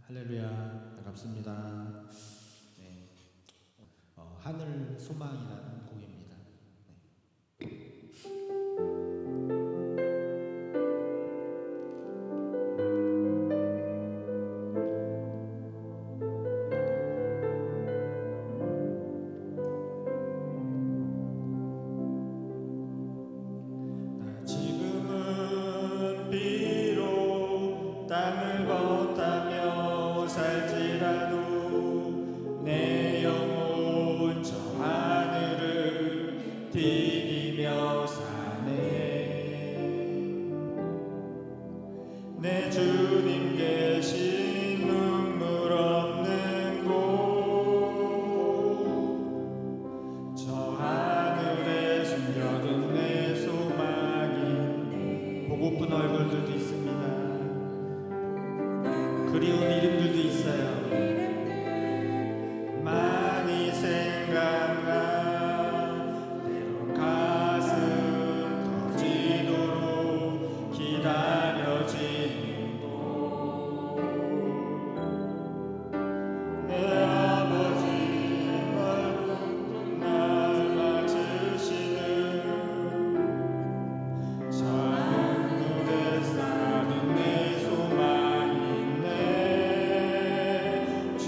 할렐루야, 반갑습니다. 네, 하늘 소망이라는 곡입니다. 나 지금은 비록 땅을 걷다며 살지라도 내 영혼 저 하늘을 디디며 사네. 내 주님 계신 눈물 없는 곳, 저 하늘에 숨겨둔 내 소망이. 보고픈 얼굴들도 있습니다. 그리운 이름들도 있어요. 많이 생각나 때론 가슴 터지도록 기다려지는 곳, 내 아버지 얼굴 날 맞으시는 저 하늘에 사는 내 소망이 있네. 주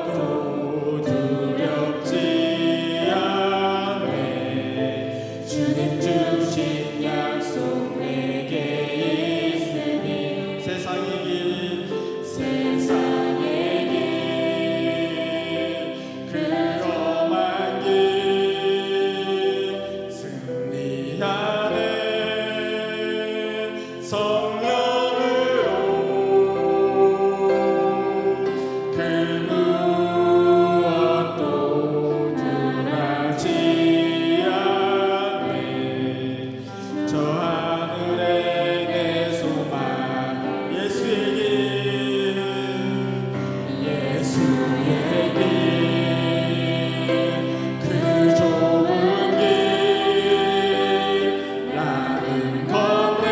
무엇도 두렵지 않네. 주님 주신 약속 내게 있으니 세상의 길 그 험한 길 승리하네. 성령으로 그 무엇도 둔하지 않네. 저 하늘에 내 소망 예수의 길 그 좁은 길 나는 걷네.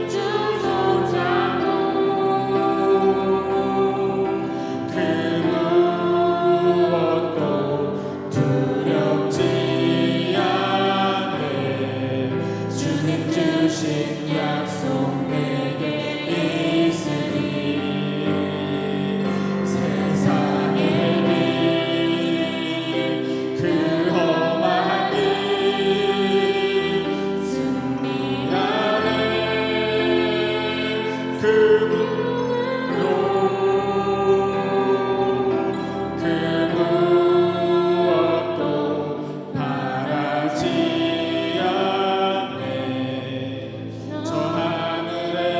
주 손잡고 그 무엇도 두렵지 않네. 주님 주신 약속 내게 있으니 세상의 길 그 험한 길 승리하네. 그 무로 그 무엇도 바라지 않네. 저 하늘에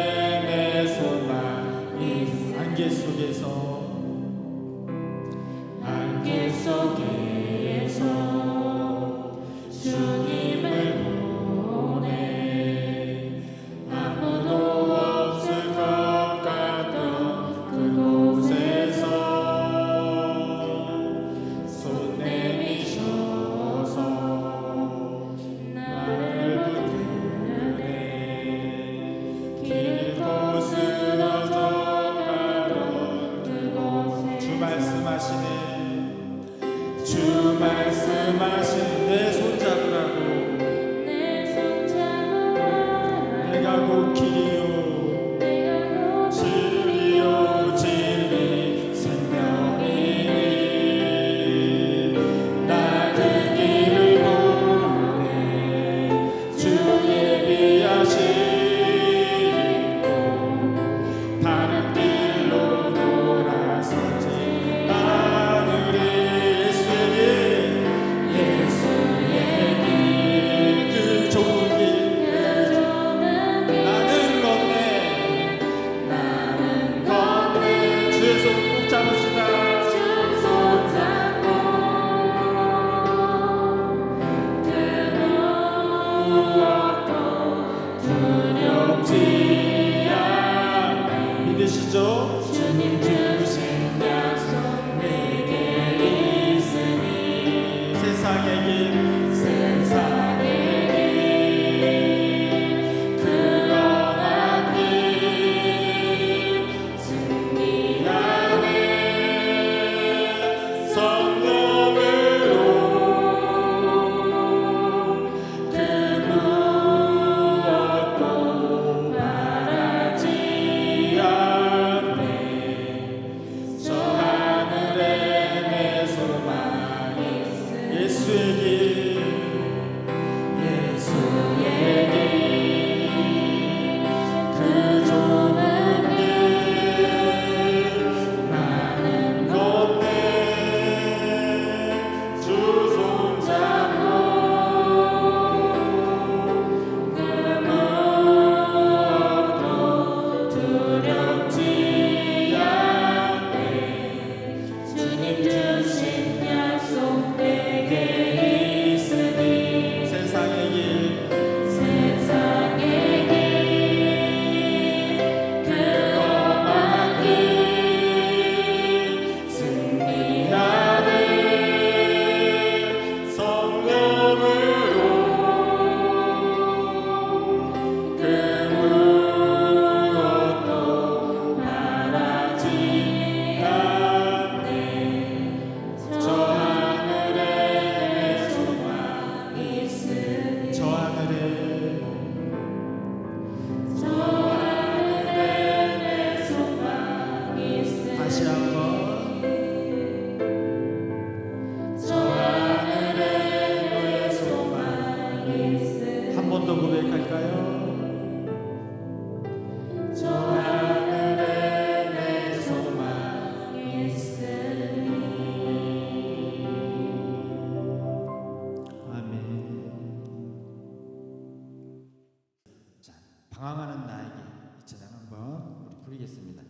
부르겠습니다.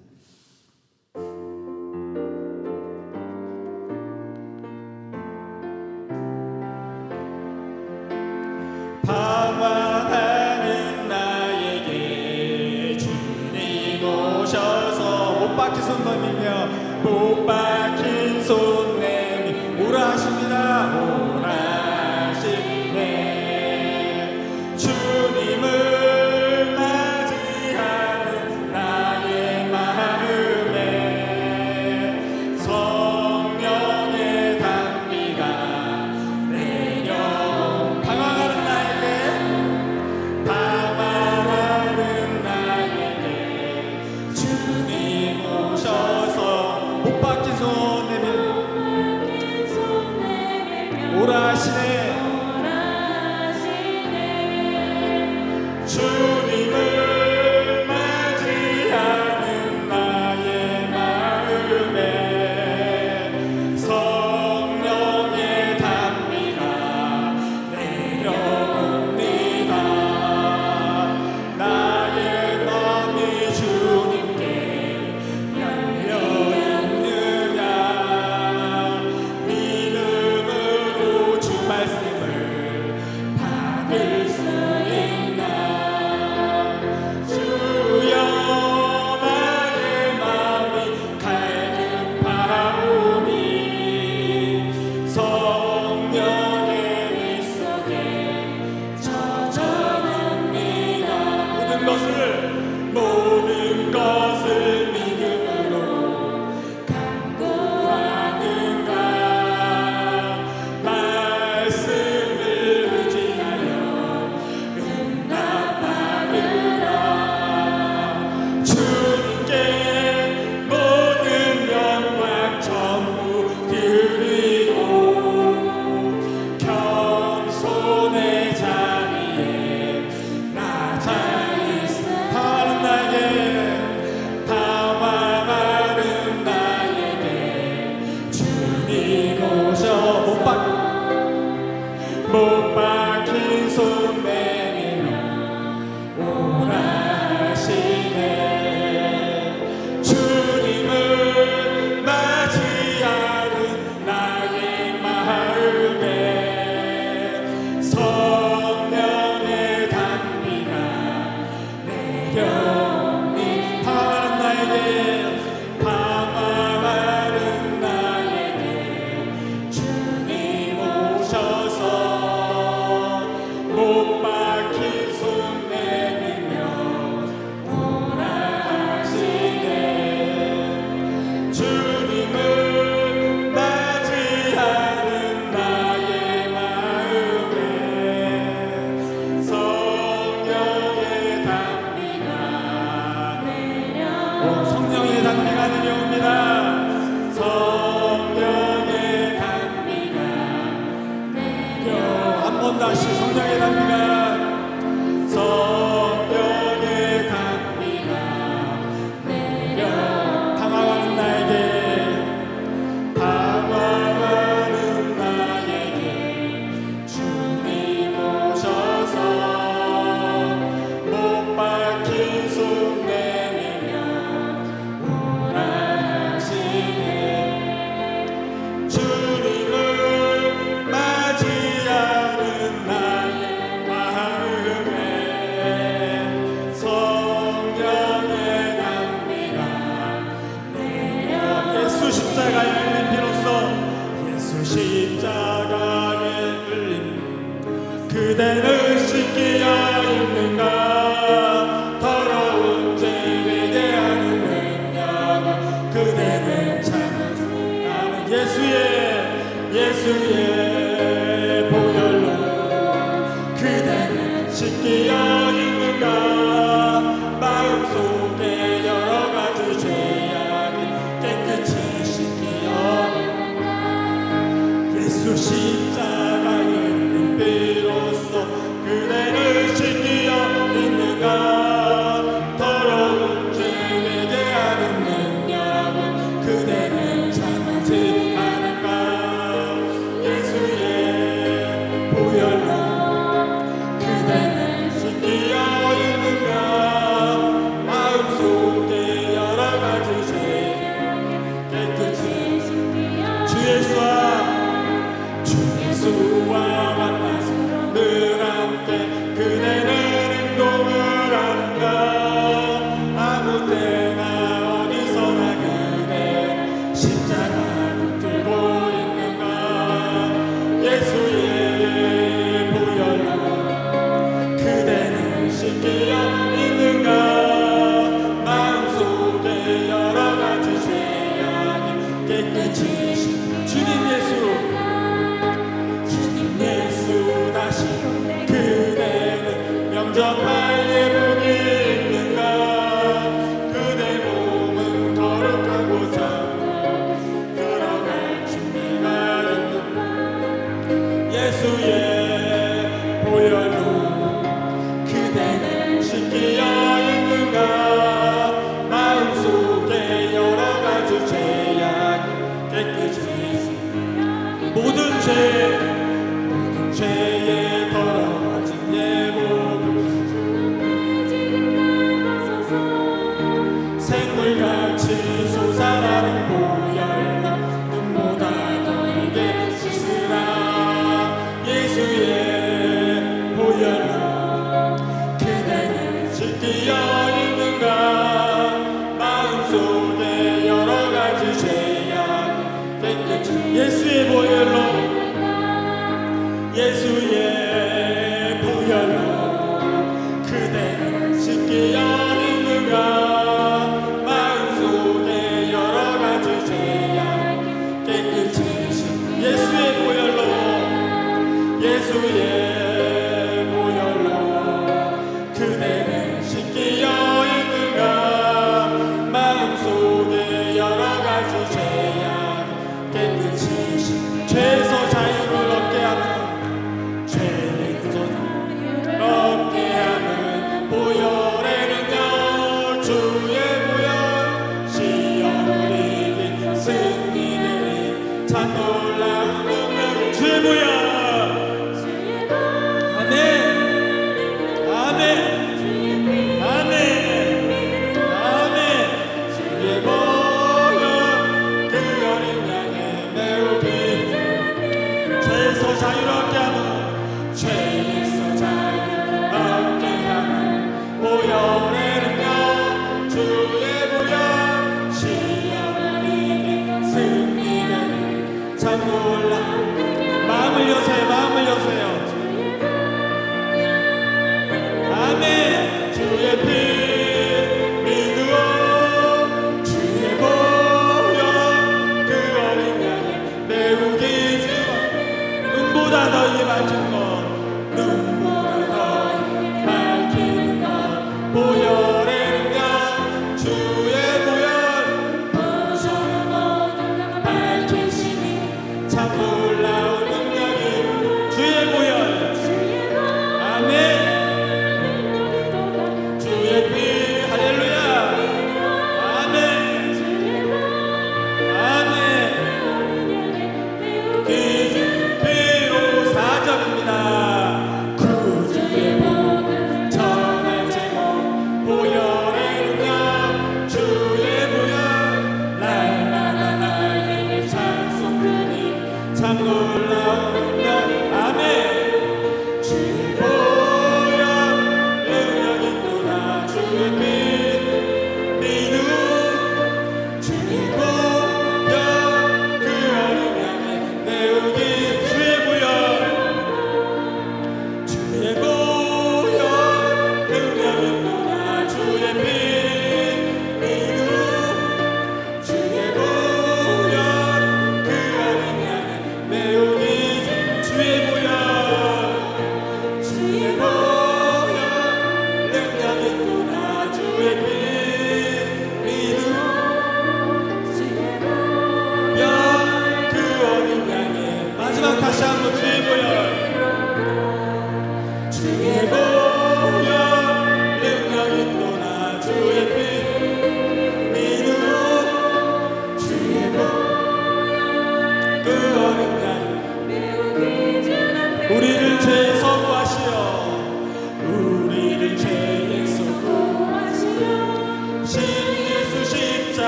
방황하는 나에게 주님 오셔서 못 박힌 손 내밀며 못 박힌 손 내밀 오라 하십니다. 오라 하시네. 주님을 맞이하는 나의 마음에 성령의 단비가 내려 방황하는 나에게 주님 오셔서 못 박힌 손 내밀 오라 하시네. 주님을 맞이하는 나의 마음에 성령의 단비가 내려옵니다. 나의 마음이 주님께 열려있느냐. 믿음으로 주 말씀을 받을 수 있나. 주여 나의 마음이 갈급하오니 성령의 빛속에 젖어듭니다. 모든 것을 믿음으로 간구하는가. 말씀을 의지하여 응답받으라. 주님께 모든 영광 전부 드리고 겸손의 자리에 낮아 있어. 방황하는 나에게 주님 오셔 못 박힌 손 내밀며 오라 하시네. 주님을 맞이하는 나의 마음에 성령의 단비가 내려옵니. 방황하는 나에게 주님 오셔서 못 박힌 손 내밀며 오라 하시네. 주님을 맞이하는 나의 마음에 성령의 단비가 성령의 단비가 내려옵니다. 성령의 단비가 내려. 한 번 다시 성령의 단비가 내려. 방황하는 나에게 주님 오셔서 못 박힌 손 내밀며 오라 하시네. 주님을 맞이하는 나의 마음에 성령의 단비가 내려. 예수 십자가의 흘림 비로소 예수 십자가의 흘림 그대는 씻기어 있는가. 더러운 죄 회개하는 능력 그대는 참으시. 나는 예수의 보혈로 그대는 씻기어 있는가. 마음속에 여러 가지 죄악이 깨끗이 씻기어 있는가. 예수 십자가의 흘림 비로소 그대는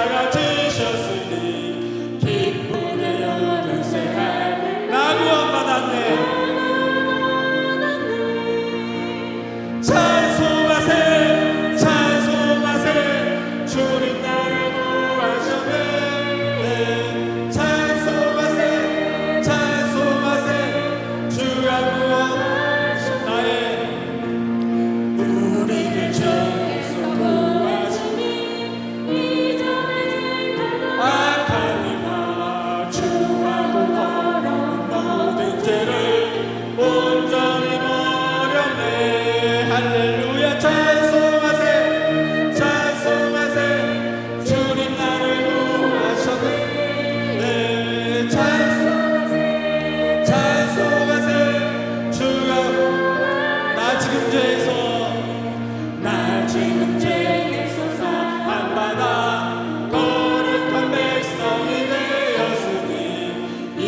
십자가 지셨으니 기쁘게 영생을 할렐루야. 나 구원받았네. 찬송하세 찬송하세 주님 나를 구하셨네. 찬송하세 찬송하세 주가 구원하셨네. 나의 우리를 죄에서 구하시니 악한 일과 주하고 더러운 모든 죄를 온전히 버렸네. 할렐루야. 찬송하세 찬송하세 주님 나를 구하셨네. 찬송하세 찬송하세 주가 나 지금 죄에서 사함받아 거룩한 백성이 되었으니 이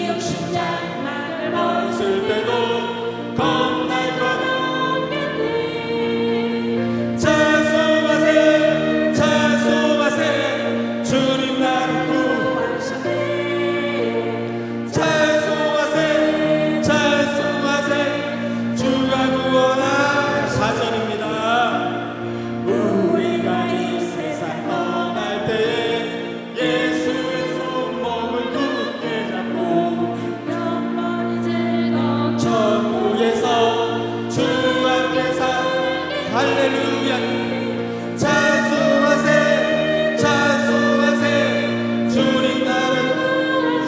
육신장만을 벗을 때도 겁날 것 없겠네. 찬송하세 찬송하세 주님 나를 구하셨네. 찬송하세 찬송하세 주가 구원할 사전입니다. 우리가 이 세상 떠날 때에 예수의 손목을 굳게 잡고 천국에서 주 함께 살게. 할렐루야. 찬송하세 찬송하세 주님 나를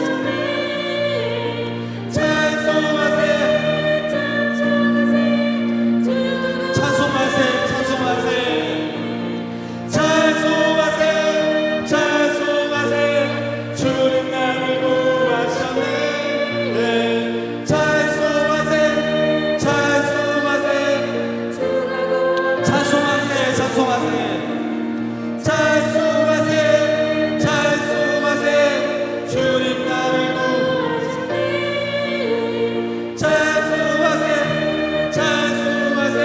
구하셨네. 찬송하세 찬송하세 찬송하세 찬송하세 주님 나를 구하셨네. 찬송하세 찬송하세 찬송하세 찬송하세 찬송하세 찬송하세 주님 나를 구하셨네. 찬송하세 찬송하세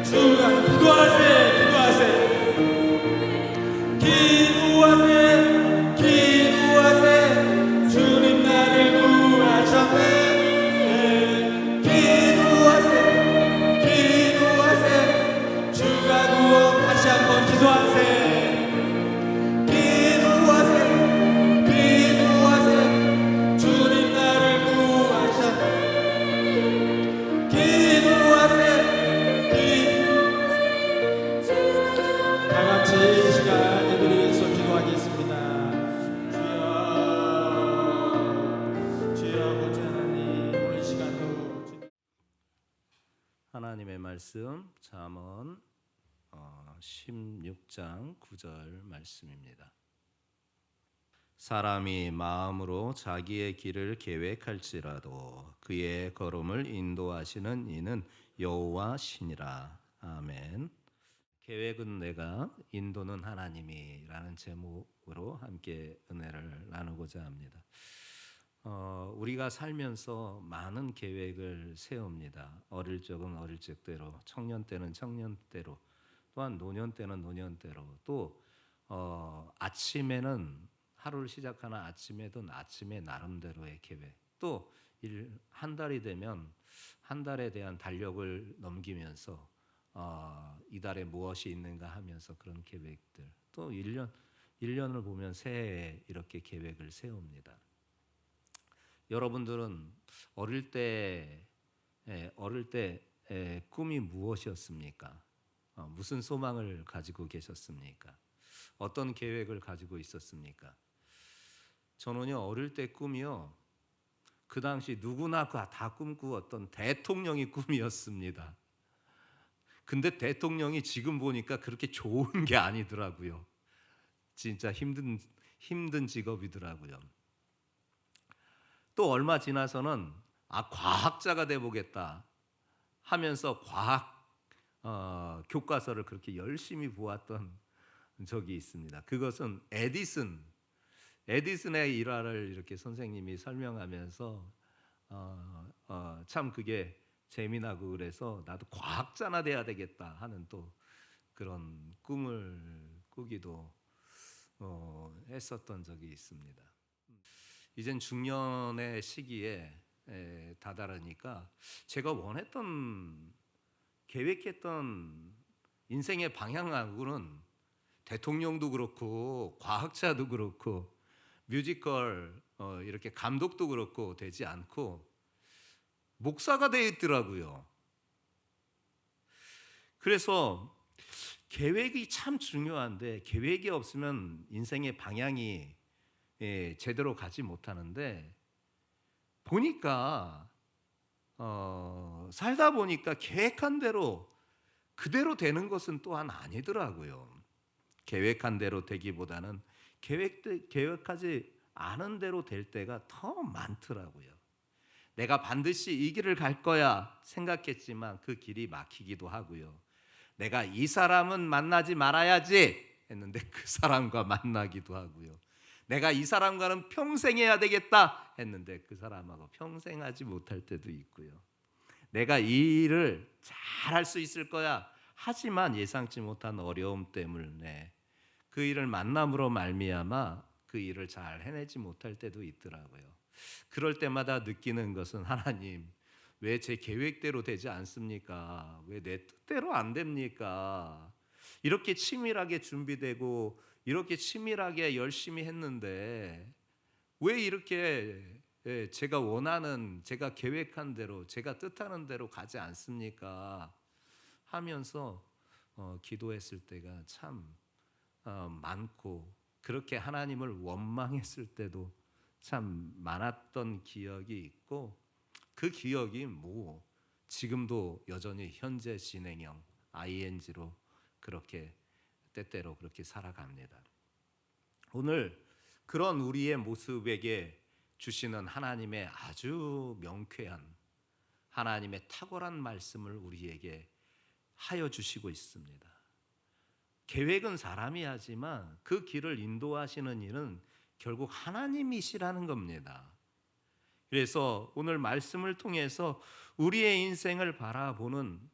주가 기도하세 기도하세 기도하세 주님 나를 구하셨네. 기도하세 기도하세 주가 구원. 다시 한번 기도하세 기도하세 기도하세 주님 나를 구하셨네. 기도하세 다 같이 이 시간 예배를 위해서 기도하겠습니다. 주여 아버지 하나님, 오늘 이 시간도 하나님의 말씀 잠언 16장 9절 말씀입니다. 사람이 마음으로 자기의 길을 계획할지라도 그의 걸음을 인도하시는 이는 여호와 신이라. 아멘. 계획은 내가, 인도는 하나님이라는 제목으로 함께 은혜를 나누고자 합니다. 우리가 살면서 많은 계획을 세웁니다. 어릴 적은 어릴 적대로, 청년 때는 청년대로, 또한 노년 때는 노년대로, 또 아침에는 하루를 시작하는 아침에도 아침의 나름대로의 계획, 또 한 달이 되면 한 달에 대한 달력을 넘기면서 이달에 무엇이 있는가 하면서 그런 계획들, 또 1년을 보면 새해에 이렇게 계획을 세웁니다. 여러분들은 어릴 때 꿈이 무엇이었습니까? 무슨 소망을 가지고 계셨습니까? 어떤 계획을 가지고 있었습니까? 저는요, 어릴 때 꿈이요, 그 당시 누구나 다 꿈꾸었던 대통령이 꿈이었습니다. 근데 대통령이 지금 보니까 그렇게 좋은 게 아니더라고요. 진짜 힘든 직업이더라고요. 또 얼마 지나서는 과학자가 돼보겠다 하면서 과학 교과서를 그렇게 열심히 보았던 적이 있습니다. 그것은 에디슨의 일화를 이렇게 선생님이 설명하면서 참 그게 재미나고 그래서 나도 과학자나 돼야 되겠다 하는 또 그런 꿈을 꾸기도 했었던 적이 있습니다. 이젠 중년의 시기에 다다르니까 제가 원했던 계획했던 인생의 방향하고는 대통령도 그렇고 과학자도 그렇고 뮤지컬 이렇게 감독도 그렇고 되지 않고 목사가 되어 있더라고요. 그래서 계획이 참 중요한데 계획이 없으면 인생의 방향이 제대로 가지 못하는데 보니까 살다 보니까 계획한 대로 그대로 되는 것은 또한 아니더라고요. 계획한 대로 되기보다는 계획하지 않은 대로 될 때가 더 많더라고요. 내가 반드시 이 길을 갈 거야 생각했지만 그 길이 막히기도 하고요. 내가 이 사람은 만나지 말아야지 했는데 그 사람과 만나기도 하고요. 내가 이 사람과는 평생 해야 되겠다 했는데 그 사람하고 평생 하지 못할 때도 있고요. 내가 이 일을 잘 할 수 있을 거야 하지만 예상치 못한 어려움 때문에 그 일을 만남으로 말미암아 그 일을 잘 해내지 못할 때도 있더라고요. 그럴 때마다 느끼는 것은 하나님 왜 제 계획대로 되지 않습니까? 왜 내 뜻대로 안 됩니까? 이렇게 치밀하게 준비되고 이렇게 치밀하게 열심히 했는데 왜 이렇게 제가 원하는 제가 계획한 대로 제가 뜻하는 대로 가지 않습니까? 하면서 기도했을 때가 참 많고 그렇게 하나님을 원망했을 때도 참 많았던 기억이 있고 그 기억이 지금도 여전히 현재 진행형 ing로 그렇게 때때로 그렇게 살아갑니다. 오늘 그런 우리의 모습에게 주시는 하나님의 아주 명쾌한 하나님의 탁월한 말씀을 우리에게 하여 주시고 있습니다. 계획은 사람이 하지만 그 길을 인도하시는 일은 결국 하나님이시라는 겁니다. 그래서 오늘 말씀을 통해서 우리의 인생을 바라보는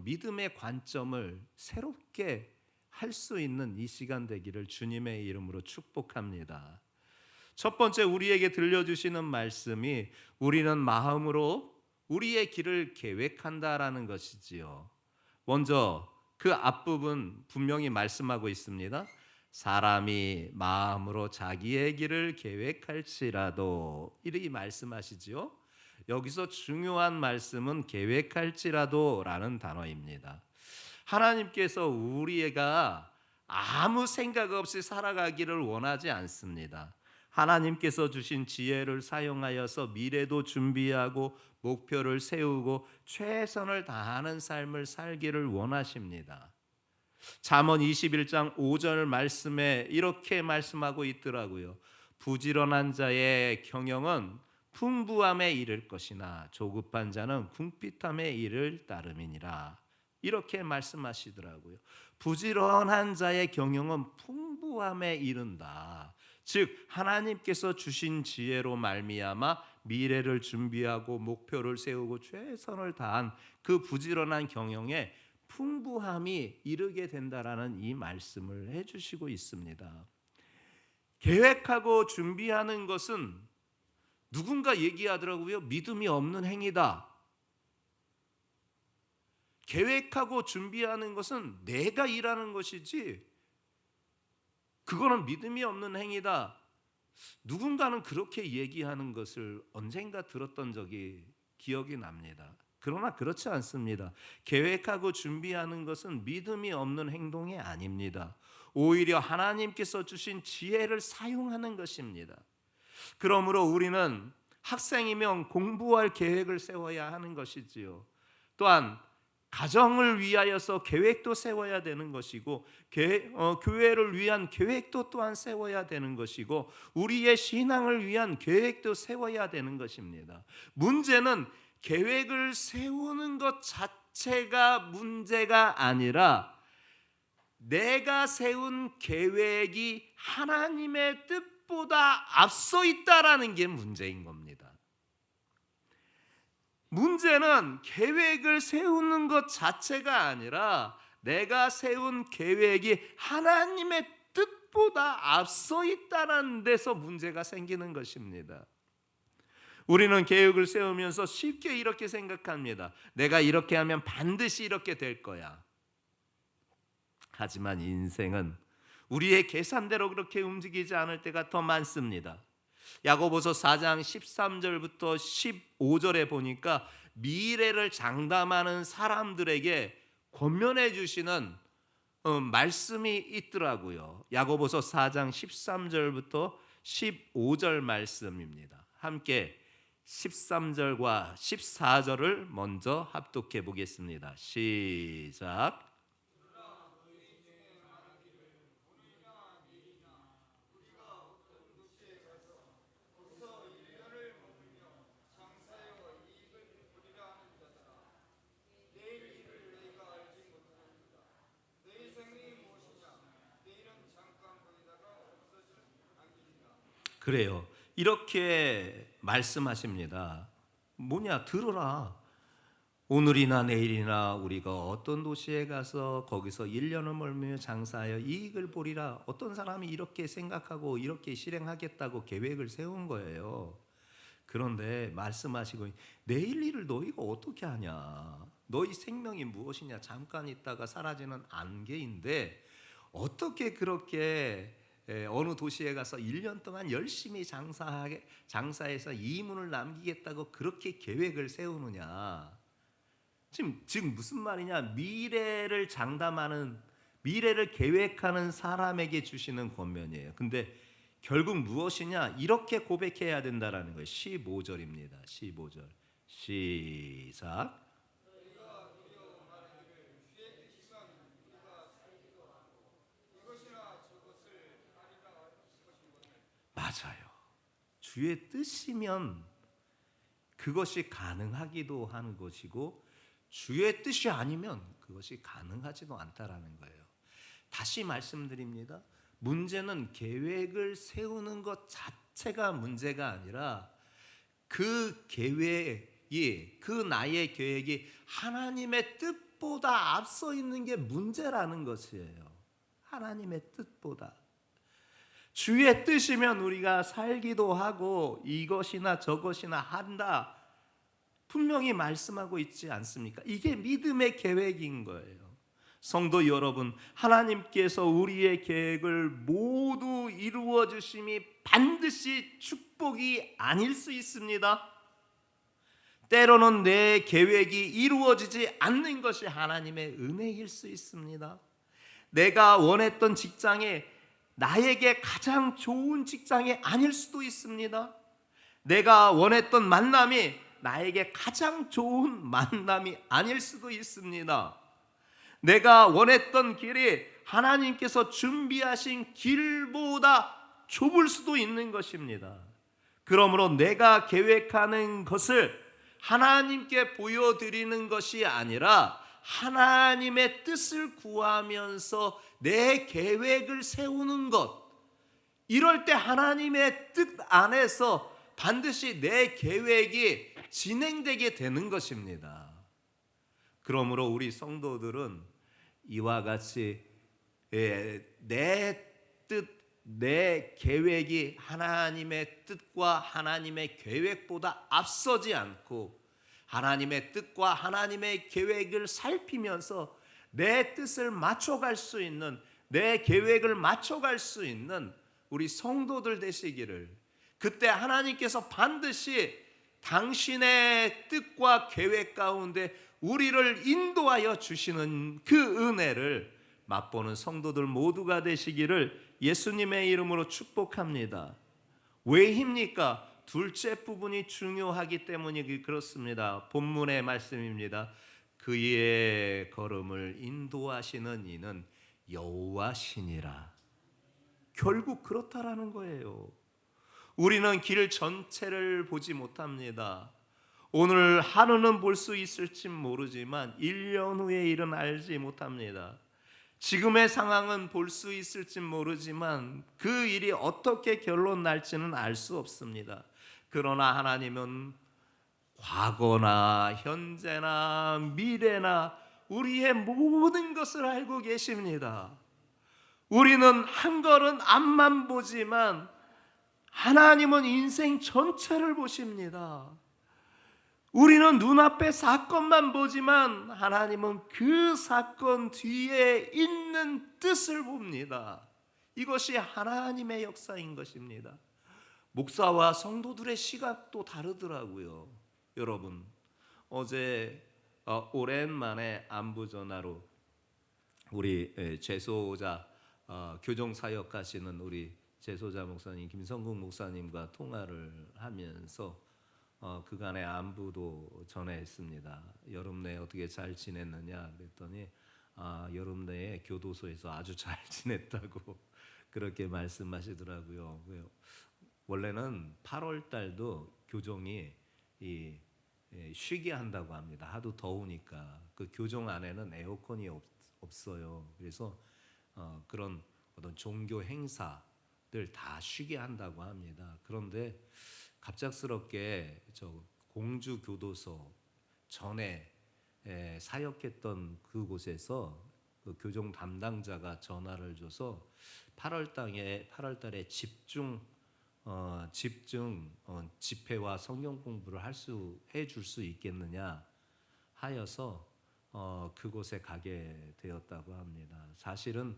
믿음의 관점을 새롭게 할 수 있는 이 시간 되기를 주님의 이름으로 축복합니다. 첫 번째 우리에게 들려주시는 말씀이 우리는 마음으로 우리의 길을 계획한다라는 것이지요. 먼저 그 앞부분 분명히 말씀하고 있습니다. 사람이 마음으로 자기의 길을 계획할지라도 이렇게 말씀하시지요. 여기서 중요한 말씀은 계획할지라도라는 단어입니다. 하나님께서 우리가 아무 생각 없이 살아가기를 원하지 않습니다. 하나님께서 주신 지혜를 사용하여서 미래도 준비하고 목표를 세우고 최선을 다하는 삶을 살기를 원하십니다. 잠언 21장 5절 말씀에 이렇게 말씀하고 있더라고요. 부지런한 자의 경영은 풍부함에 이를 것이나 조급한 자는 궁핍함에 이를 따름이니라. 이렇게 말씀하시더라고요. 부지런한 자의 경영은 풍부함에 이른다. 즉 하나님께서 주신 지혜로 말미암아 미래를 준비하고 목표를 세우고 최선을 다한 그 부지런한 경영에 풍부함이 이르게 된다라는 이 말씀을 해주시고 있습니다. 계획하고 준비하는 것은 누군가 얘기하더라고요. 믿음이 없는 행위다. 계획하고 준비하는 것은 내가 일하는 것이지 그거는 믿음이 없는 행위다. 누군가는 그렇게 얘기하는 것을 언젠가 들었던 적이 기억이 납니다. 그러나 그렇지 않습니다. 계획하고 준비하는 것은 믿음이 없는 행동이 아닙니다. 오히려 하나님께서 주신 지혜를 사용하는 것입니다. 그러므로 우리는 학생이면 공부할 계획을 세워야 하는 것이지요. 또한 가정을 위하여서 계획도 세워야 되는 것이고 교회를 위한 계획도 또한 세워야 되는 것이고 우리의 신앙을 위한 계획도 세워야 되는 것입니다. 문제는 계획을 세우는 것 자체가 문제가 아니라 내가 세운 계획이 하나님의 뜻보다 앞서 있다라는 게 문제인 겁니다. 문제는 계획을 세우는 것 자체가 아니라 내가 세운 계획이 하나님의 뜻보다 앞서 있다는 데서 문제가 생기는 것입니다. 우리는 계획을 세우면서 쉽게 이렇게 생각합니다. 내가 이렇게 하면 반드시 이렇게 될 거야. 하지만 인생은 우리의 계산대로 그렇게 움직이지 않을 때가 더 많습니다. 야고보서 4장 13절부터 15절에 보니까 미래를 장담하는 사람들에게 권면해 주시는 말씀이 있더라고요. 야고보서 4장 13절부터 15절 말씀입니다. 함께 13절과 14절을 먼저 합독해 보겠습니다. 시작. 그래요. 이렇게 말씀하십니다. 뭐냐, 들어라. 오늘이나 내일이나 우리가 어떤 도시에 가서 거기서 1년을 멀며 장사하여 이익을 보리라. 어떤 사람이 이렇게 생각하고 이렇게 실행하겠다고 계획을 세운 거예요. 그런데 말씀하시고 내일 일을 너희가 어떻게 하냐. 너희 생명이 무엇이냐. 잠깐 있다가 사라지는 안개인데 어떻게 그렇게 어느 도시에 가서 1년 동안 열심히 장사해서 이문을 남기겠다고 그렇게 계획을 세우느냐. 지금 무슨 말이냐. 미래를 장담하는, 미래를 계획하는 사람에게 주시는 권면이에요. 근데 결국 무엇이냐. 이렇게 고백해야 된다라는 거예요. 15절입니다. 15절 시작. 맞아요. 주의 뜻이면 그것이 가능하기도 하는 것이고 주의 뜻이 아니면 그것이 가능하지도 않다라는 거예요. 다시 말씀드립니다. 문제는 계획을 세우는 것 자체가 문제가 아니라 그 계획이, 그 나의 계획이 하나님의 뜻보다 앞서 있는 게 문제라는 것이에요. 하나님의 뜻보다. 주의 뜻이면 우리가 살기도 하고 이것이나 저것이나 한다. 분명히 말씀하고 있지 않습니까? 이게 믿음의 계획인 거예요. 성도 여러분, 하나님께서 우리의 계획을 모두 이루어 주심이 반드시 축복이 아닐 수 있습니다. 때로는 내 계획이 이루어지지 않는 것이 하나님의 은혜일 수 있습니다. 내가 원했던 직장에 나에게 가장 좋은 직장이 아닐 수도 있습니다. 내가 원했던 만남이 나에게 가장 좋은 만남이 아닐 수도 있습니다. 내가 원했던 길이 하나님께서 준비하신 길보다 좁을 수도 있는 것입니다. 그러므로 내가 계획하는 것을 하나님께 보여드리는 것이 아니라 하나님의 뜻을 구하면서 내 계획을 세우는 것, 이럴 때 하나님의 뜻 안에서 반드시 내 계획이 진행되게 되는 것입니다. 그러므로 우리 성도들은 이와 같이 내 뜻, 내 계획이 하나님의 뜻과 하나님의 계획보다 앞서지 않고 하나님의 뜻과 하나님의 계획을 살피면서 내 뜻을 맞춰갈 수 있는, 내 계획을 맞춰갈 수 있는 우리 성도들 되시기를, 그때 하나님께서 반드시 당신의 뜻과 계획 가운데 우리를 인도하여 주시는 그 은혜를 맛보는 성도들 모두가 되시기를 예수님의 이름으로 축복합니다. 왜입니까? 둘째 부분이 중요하기 때문이 그렇습니다. 본문의 말씀입니다. 그의 걸음을 인도하시는 이는 여호와시니라. 결국 그렇다라는 거예요. 우리는 길 전체를 보지 못합니다. 오늘 하루는 볼 수 있을지 모르지만 1년 후의 일은 알지 못합니다. 지금의 상황은 볼 수 있을지 모르지만 그 일이 어떻게 결론 날지는 알 수 없습니다. 그러나 하나님은 과거나 현재나 미래나 우리의 모든 것을 알고 계십니다. 우리는 한 걸은 앞만 보지만 하나님은 인생 전체를 보십니다. 우리는 눈앞의 사건만 보지만 하나님은 그 사건 뒤에 있는 뜻을 봅니다. 이것이 하나님의 역사인 것입니다. 목사와 성도들의 시각도 다르더라고요. 여러분, 어제 오랜만에 안부 전화로 우리 제소자 교정사역하시는 우리 제소자 목사님 김성국 목사님과 통화를 하면서 그간의 안부도 전했습니다. 여름 내에 어떻게 잘 지냈느냐 그랬더니 여름 내에 교도소에서 아주 잘 지냈다고 그렇게 말씀하시더라고요. 원래는 8월 달도 교정이 쉬게 한다고 합니다. 하도 더우니까 그 교정 안에는 에어컨이 없어요. 그래서 그런 어떤 종교 행사들 다 쉬게 한다고 합니다. 그런데 갑작스럽게 저 공주 교도소 전에 사역했던 그곳에서 그 교정 담당자가 전화를 줘서 8월 달에 집중 집회와 성경 공부를 해줄 수 있겠느냐 하여서 그곳에 가게 되었다고 합니다. 사실은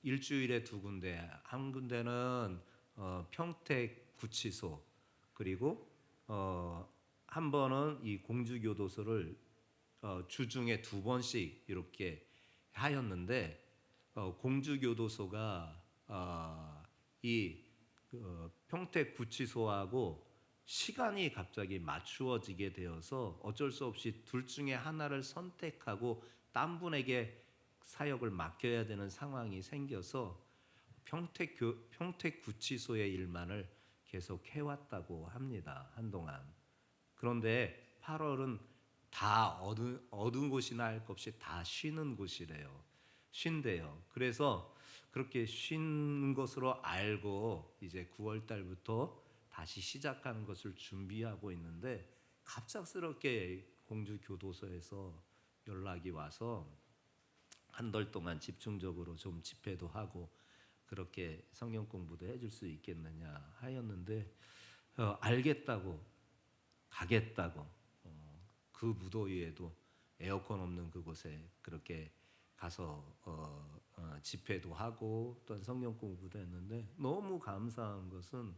일주일에 2군데, 한 군데는 평택 구치소, 그리고 한 번은 이 공주교도소를 주중에 2번씩 이렇게 하였는데 공주교도소가 이 평택 구치소하고 시간이 갑자기 맞추어지게 되어서 어쩔 수 없이 둘 중에 하나를 선택하고 딴 분에게 사역을 맡겨야 되는 상황이 생겨서 평택 구치소의 일만을 계속 해왔다고 합니다. 한동안. 그런데 8월은 다 어두운 곳이나 할 것 없이 다 쉬는 곳이래요. 쉰대요. 그래서 그렇게 쉰 것으로 알고 이제 9월 달부터 다시 시작하는 것을 준비하고 있는데 갑작스럽게 공주 교도소에서 연락이 와서 한 달 동안 집중적으로 좀 집회도 하고 그렇게 성경 공부도 해줄 수 있겠느냐 하였는데 알겠다고 가겠다고 그 무더위에도 에어컨 없는 그곳에 그렇게 가서 집회도 하고 또 성경 공부도 했는데 너무 감사한 것은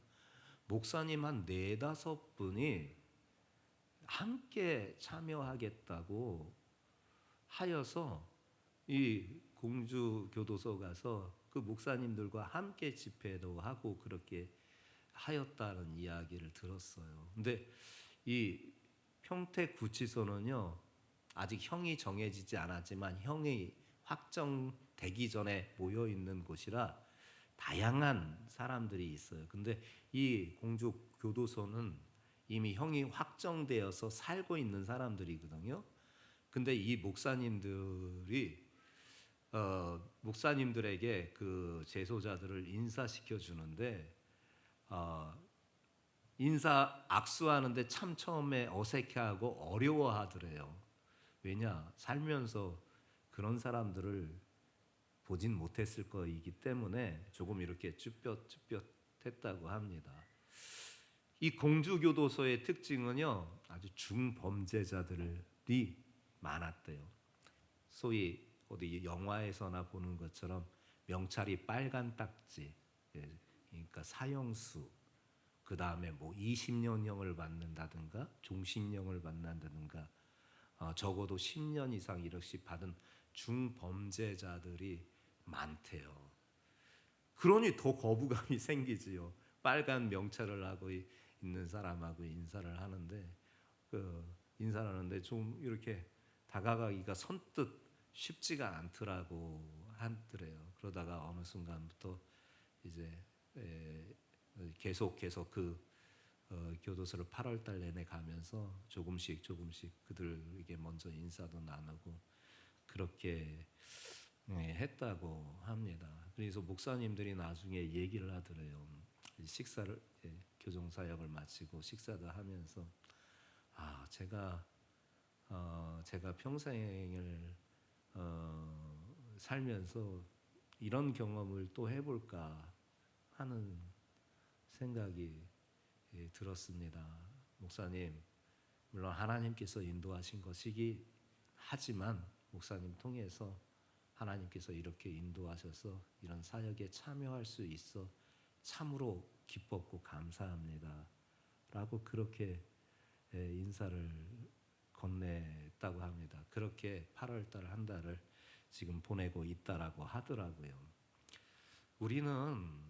목사님 한 4-5분이 함께 참여하겠다고 하여서 이 공주 교도소 가서 그 목사님들과 함께 집회도 하고 그렇게 하였다는 이야기를 들었어요. 근데 이 평택 구치소는요 아직 형이 정해지지 않았지만 형이 확정되기 전에 모여 있는 곳이라 다양한 사람들이 있어요. 근데 이 공주 교도소는 이미 형이 확정되어서 살고 있는 사람들이거든요. 근데 이 목사님들이 목사님들에게 그 재소자들을 인사시켜 주는데 인사 악수하는데 참 처음에 어색해하고 어려워하더래요. 왜냐? 살면서 그런 사람들을 보진 못했을 거이기 때문에 조금 이렇게 쭈뼛쭈뼛했다고 합니다. 이 공주교도소의 특징은요 아주 중범죄자들이 많았대요. 소위 어디 영화에서나 보는 것처럼 명찰이 빨간 딱지, 그러니까 사형수, 그 다음에 뭐 20년형을 받는다든가 종신형을 받는다든가 적어도 10년 이상 이렇게 받은 중범죄자들이 많대요. 그러니 더 거부감이 생기지요. 빨간 명찰을 하고 있는 사람하고 인사를 하는데 좀 이렇게 다가가기가 선뜻 쉽지가 않더라고 하더래요. 그러다가 어느 순간부터 이제 계속 그 교도소를 8월 달 내내 가면서 조금씩 그들에게 먼저 인사도 나누고 그렇게 했다고 합니다. 그래서 목사님들이 나중에 얘기를 하더래요. 식사를 교정 사역을 마치고 식사도 하면서 제가 평생을 살면서 이런 경험을 또 해볼까 하는 생각이 들었습니다. 목사님, 물론 하나님께서 인도하신 것이기 하지만 목사님 통해서 하나님께서 이렇게 인도하셔서 이런 사역에 참여할 수 있어 참으로 기뻤고 감사합니다 라고 그렇게 인사를 건넸다고 합니다. 그렇게 8월달 한 달을 지금 보내고 있다라고 하더라고요. 우리는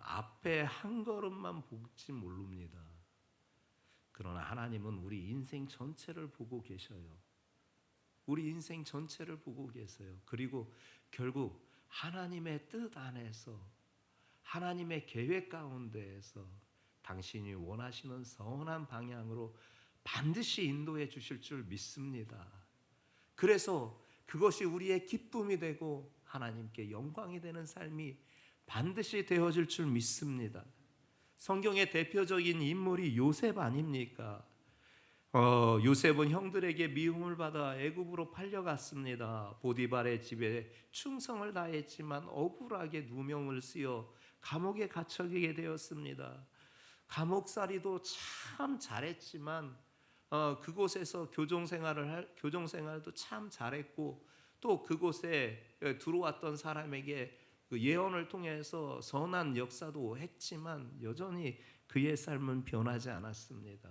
앞에 한 걸음만 볼지 모릅니다. 그러나 하나님은 우리 인생 전체를 보고 계셔요. 우리 인생 전체를 보고 계세요. 그리고 결국 하나님의 뜻 안에서, 하나님의 계획 가운데에서 당신이 원하시는 선한 방향으로 반드시 인도해 주실 줄 믿습니다. 그래서 그것이 우리의 기쁨이 되고 하나님께 영광이 되는 삶이 반드시 되어질 줄 믿습니다. 성경의 대표적인 인물이 요셉 아닙니까? 요셉은 형들에게 미움을 받아 애굽으로 팔려갔습니다. 보디발의 집에 충성을 다했지만 억울하게 누명을 쓰여 감옥에 갇혀지게 되었습니다. 감옥살이도 참 잘했지만 그곳에서 교정생활도 참 잘했고 또 그곳에 들어왔던 사람에게 그 예언을 통해서 선한 역사도 했지만 여전히 그의 삶은 변하지 않았습니다.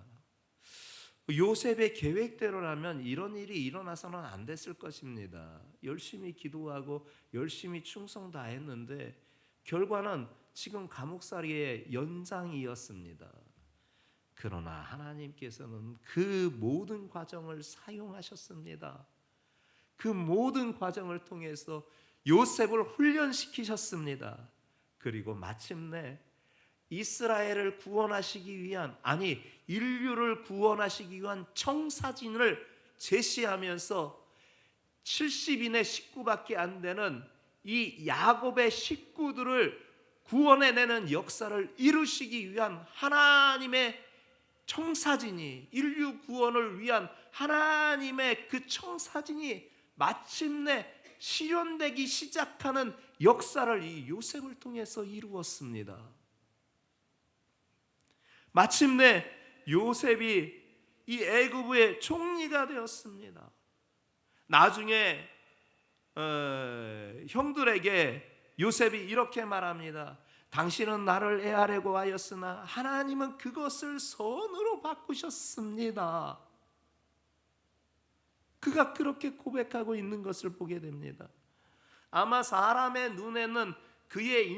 요셉의 계획대로라면 이런 일이 일어나서는 안 됐을 것입니다. 열심히 기도하고 열심히 충성 다했는데 결과는 지금 감옥살이의 연장이었습니다. 그러나 하나님께서는 그 모든 과정을 사용하셨습니다. 그 모든 과정을 통해서 요셉을 훈련시키셨습니다. 그리고 마침내 이스라엘을 구원하시기 위한, 아니 인류를 구원하시기 위한 청사진을 제시하면서 70인의 식구밖에 안 되는 이 야곱의 식구들을 구원해내는 역사를 이루시기 위한 하나님의 청사진이, 인류 구원을 위한 하나님의 그 청사진이 마침내 실현되기 시작하는 역사를 이 요셉을 통해서 이루었습니다. 마침내 요셉이 이 애굽의 총리가 되었습니다. 나중에 형들에게 요셉이 이렇게 말합니다. 당신은 나를 애하려고 하였으나 하나님은 그것을 선으로 바꾸셨습니다. 그가 그렇게 고백하고 있는 것을 보게 됩니다. 아마 사람의 눈에는 그의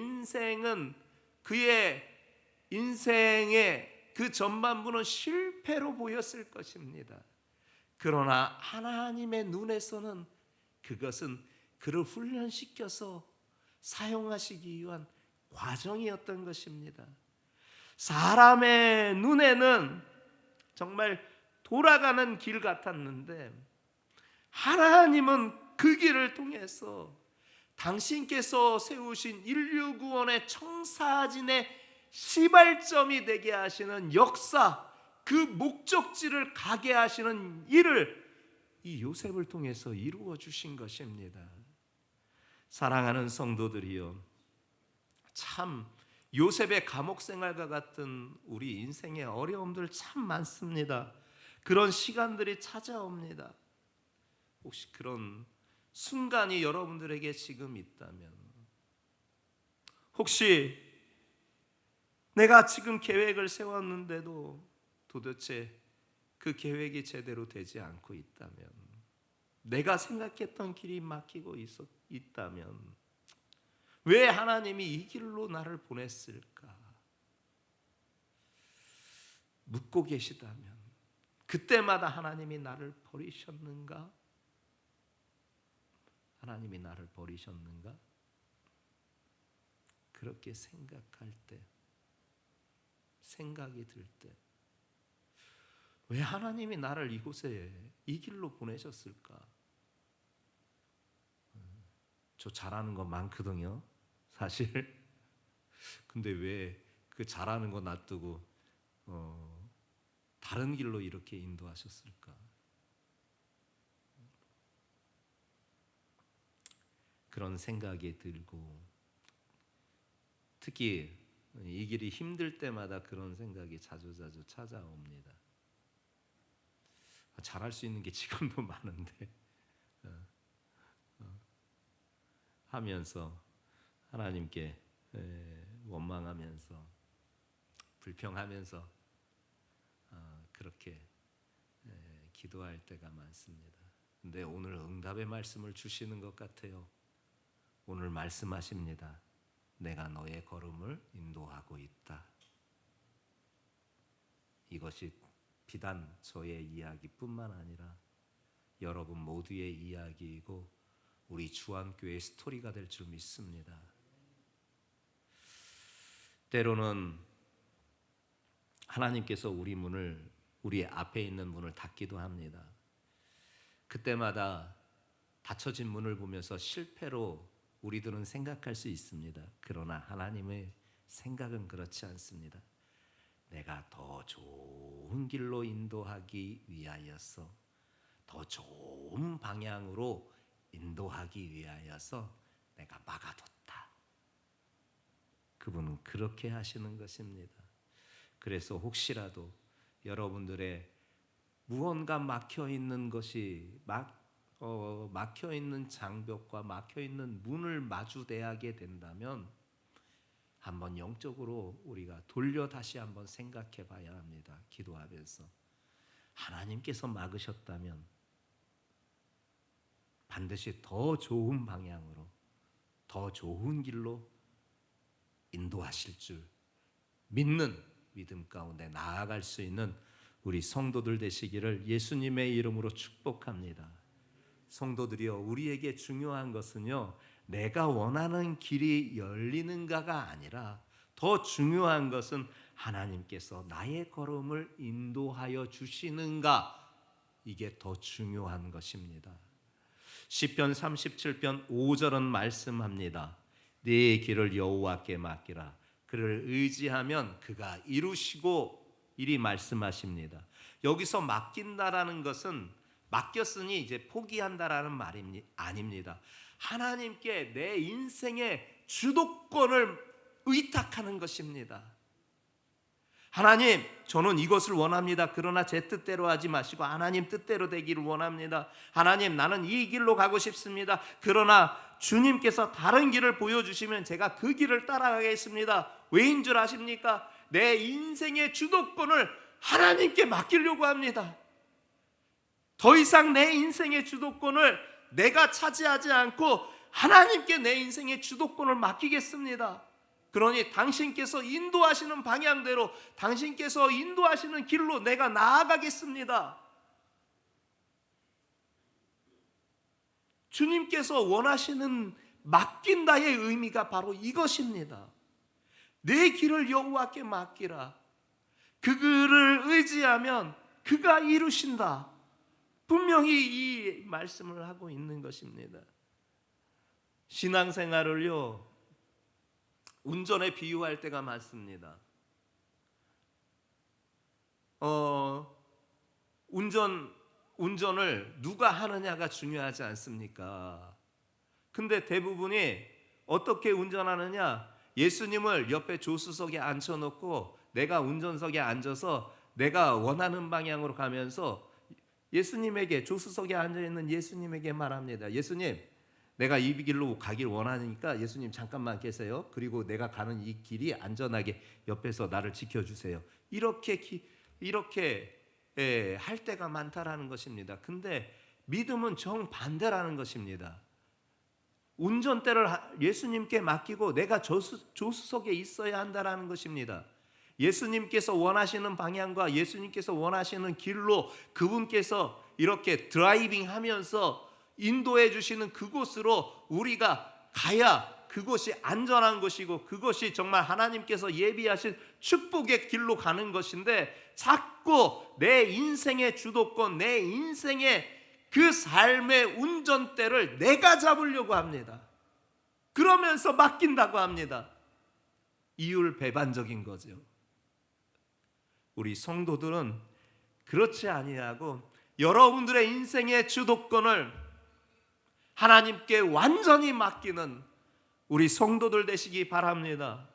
인생의 그 전반부는 실패로 보였을 것입니다. 그러나 하나님의 눈에서는 그것은 그를 훈련시켜서 사용하시기 위한 과정이었던 것입니다. 사람의 눈에는 정말 돌아가는 길 같았는데 하나님은 그 길을 통해서 당신께서 세우신 인류 구원의 청사진의 시발점이 되게 하시는 역사, 그 목적지를 가게 하시는 일을 이 요셉을 통해서 이루어 주신 것입니다. 사랑하는 성도들이여, 참 요셉의 감옥 생활과 같은 우리 인생의 어려움들 참 많습니다. 그런 시간들이 찾아옵니다. 혹시 그런 순간이 여러분들에게 지금 있다면, 혹시 내가 지금 계획을 세웠는데도 도대체 그 계획이 제대로 되지 않고 있다면, 내가 생각했던 길이 막히고 있다면 왜 하나님이 이 길로 나를 보냈을까 묻고 계시다면, 그때마다 하나님이 나를 버리셨는가? 하나님이 나를 버리셨는가? 그렇게 생각할 때, 생각이 들 때, 왜 하나님이 나를 이곳에 이 길로 보내셨을까? 저 잘하는 거 많거든요, 사실. 근데 왜 그 잘하는 거 놔두고 다른 길로 이렇게 인도하셨을까? 그런 생각이 들고, 특히 이 길이 힘들 때마다 그런 생각이 자주자주 찾아옵니다. 잘할 수 있는 게 지금도 많은데 하면서 하나님께 원망하면서 불평하면서 그렇게 기도할 때가 많습니다. 근데 오늘 응답의 말씀을 주시는 것 같아요. 오늘 말씀하십니다. 내가 너의 걸음을 인도하고 있다. 이것이 비단 저의 이야기뿐만 아니라 여러분 모두의 이야기이고 우리 주안교회의 스토리가 될 줄 믿습니다. 때로는 하나님께서 우리 앞에 있는 문을 닫기도 합니다. 그때마다 닫혀진 문을 보면서 실패로 우리들은 생각할 수 있습니다. 그러나 하나님의 생각은 그렇지 않습니다. 내가 더 좋은 길로 인도하기 위하여서, 더 좋은 방향으로 인도하기 위하여서 내가 막아뒀다. 그분은 그렇게 하시는 것입니다. 그래서 혹시라도 여러분들의 무언가 막혀있는 것이 막혀있는 장벽과 막혀있는 문을 마주대하게 된다면 한번 영적으로 우리가 돌려 다시 한번 생각해 봐야 합니다. 기도하면서 하나님께서 막으셨다면 반드시 더 좋은 방향으로, 더 좋은 길로 인도하실 줄 믿는 믿음 가운데 나아갈 수 있는 우리 성도들 되시기를 예수님의 이름으로 축복합니다. 성도들이여, 우리에게 중요한 것은요, 내가 원하는 길이 열리는가가 아니라 더 중요한 것은 하나님께서 나의 걸음을 인도하여 주시는가, 이게 더 중요한 것입니다. 시편 37편 5절은 말씀합니다. 네 길을 여호와께 맡기라. 그를 의지하면 그가 이루시고, 이리 말씀하십니다. 여기서 맡긴다라는 것은 맡겼으니 이제 포기한다라는 말이 아닙니다. 하나님께 내 인생의 주도권을 의탁하는 것입니다. 하나님, 저는 이것을 원합니다. 그러나 제 뜻대로 하지 마시고 하나님 뜻대로 되기를 원합니다. 하나님, 나는 이 길로 가고 싶습니다. 그러나 주님께서 다른 길을 보여주시면 제가 그 길을 따라가겠습니다. 왜인 줄 아십니까? 내 인생의 주도권을 하나님께 맡기려고 합니다. 더 이상 내 인생의 주도권을 내가 차지하지 않고 하나님께 내 인생의 주도권을 맡기겠습니다. 그러니 당신께서 인도하시는 방향대로, 당신께서 인도하시는 길로 내가 나아가겠습니다. 주님께서 원하시는 맡긴다의 의미가 바로 이것입니다. 내 길을 여호와께 맡기라. 그를 의지하면 그가 이루신다. 분명히 이 말씀을 하고 있는 것입니다. 신앙생활을요, 운전에 비유할 때가 많습니다. 운전을 누가 하느냐가 중요하지 않습니까? 근데 대부분이 어떻게 운전하느냐? 예수님을 옆에 조수석에 앉혀놓고 내가 운전석에 앉아서 내가 원하는 방향으로 가면서 예수님에게, 조수석에 앉아있는 예수님에게 말합니다. 예수님, 내가 이 길로 가길 원하니까 예수님 잠깐만 계세요. 그리고 내가 가는 이 길이 안전하게 옆에서 나를 지켜주세요. 이렇게 할 때가 많다라는 것입니다. 근데 믿음은 정반대라는 것입니다. 운전대를 예수님께 맡기고 내가 조수석에 있어야 한다라는 것입니다. 예수님께서 원하시는 방향과 예수님께서 원하시는 길로 그분께서 이렇게 드라이빙 하면서 인도해 주시는 그곳으로 우리가 가야 그곳이 안전한 것이고 그것이 정말 하나님께서 예비하신 축복의 길로 가는 것인데, 자꾸 내 인생의 주도권, 내 인생의 그 삶의 운전대를 내가 잡으려고 합니다. 그러면서 맡긴다고 합니다. 이율배반적인 거죠. 우리 성도들은 그렇지 아니하고 여러분들의 인생의 주도권을 하나님께 완전히 맡기는 우리 성도들 되시기 바랍니다.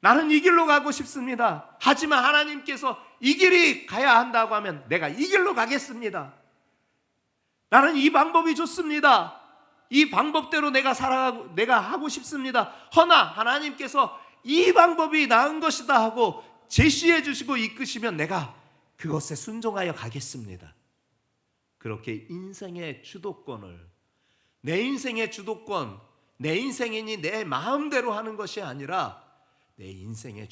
나는 이 길로 가고 싶습니다. 하지만 하나님께서 이 길이 가야 한다고 하면 내가 이 길로 가겠습니다. 나는 이 방법이 좋습니다. 이 방법대로 내가 살아가고 내가 하고 싶습니다. 허나 하나님께서 이 방법이 나은 것이다 하고 제시해 주시고 이끄시면 내가 그것에 순종하여 가겠습니다. 그렇게 인생의 주도권을, 내 인생의 주도권, 내 인생이니 내 마음대로 하는 것이 아니라 내 인생의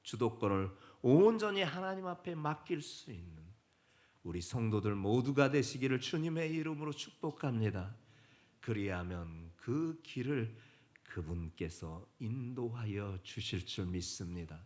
주도권을 온전히 하나님 앞에 맡길 수 있는 우리 성도들 모두가 되시기를 주님의 이름으로 축복합니다. 그리하면 그 길을 그분께서 인도하여 주실 줄 믿습니다.